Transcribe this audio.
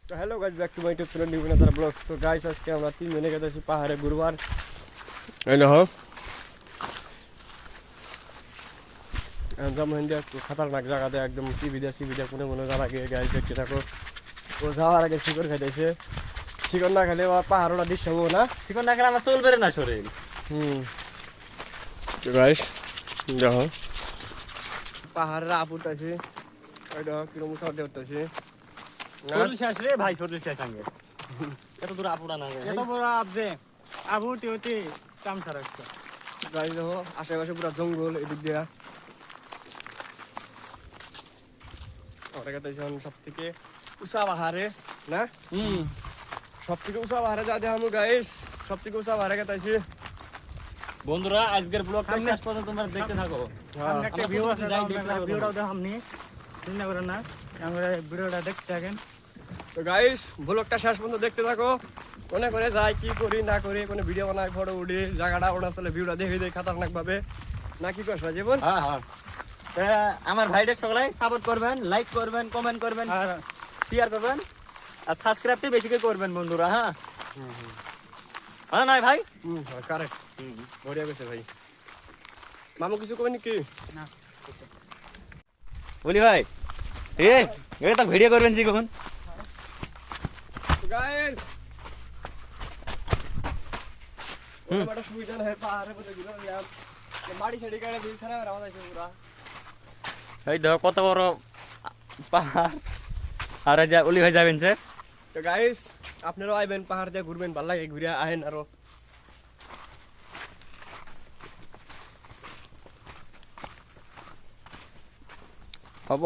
তো hello guys, back to my YouTube channel নিউনাদার vlogs. তো গাইস আজকে আমরা তিনজনে গেছি পাহাড়ে ঘুরবার। এই দেখো একদম হিন্দি একটু খাতারনাক জায়গাতে, একদম সিবিদা কোনে মনে যাওয়ার আগে গাইস দেখতে থাকো। ও যাওয়ার আগে শিকড় খাইতেছে, শিকড় না খেলে পাহাড়টা দৃশ্য হবো না, শিকড় না খেলে আমার চলবে না শরীর। তো গাইস দেখো পাহাড়ের আপুট আছে, ওই দেখো কিরম উৎসাহ উঠতেছে। শরীর শেষ রে ভাই, শরীর শেষ আগে এত দূর আপুড়া না এত বড় আপ যে আবুটি ওটি কামসা রাখতো। গাইস দেখো আশেপাশে পুরো জঙ্গল, এদিক দিয়ে আমরা গেছি সব থেকে উঁচা পাহাড়ে না, সব থেকে উঁচা পাহাড়ে যা দেখামু গাইস, সব থেকে উঁচা পাহাড়ে গেছি। বন্ধুরা আজকের ব্লগটা শেষ পর্যন্ত তোমরা দেখতে থাকো। সামনে একটা আমরা ভিউ প্রথমে আছে, যাই দেখতে থাকো। ভিউটাও দেখামনি, চিন্তা করেন না, আমরা ভিডিওটা দেখতে থাকেন। তো গাইস ব্লগটা শেষ পর্যন্ত দেখতে থাকো। মনে করে যাই কি করি না করি, কোনো ভিডিও বানাই, ফটো উঠি, জায়গাটা অরুণাচলে ভিউটা দেখে দেয় খাতারনাক ভাবে না, কি করছ জীবন? হ্যাঁ হ্যাঁ, আমার ভাইদের সবাই সাপোর্ট করবেন, লাইক করবেন, কমেন্ট করবেন, আর শেয়ার করবেন, আর সাবস্ক্রাইবটা বেশি করে করবেন বন্ধুরা। হ্যাঁ হ্যাঁ নাই ভাই, কারেক্ট, বড়িয়া গেছে ভাই। মামু কিছু কবেন কি? না বলি ভাই এ তো ভিডিও করবেন জি কখন? গাইস ওই বড় সুবিধা है পাহাড়ে পথে ঘুরে গেলাম, মাটি ছেড়ে গাড়ি দিয়ে ছাড়া রাওয়া যাচ্ছে পুরা। এই দেখো কত বড় পাহাড়, আর যা অলি ভাই যাবেন স্যার। তো গাইস আপনারাও আইবেন, পাহাড় দিয়ে ঘুরবেন, ভালো লাগে, ঘুরে আহেন আরো।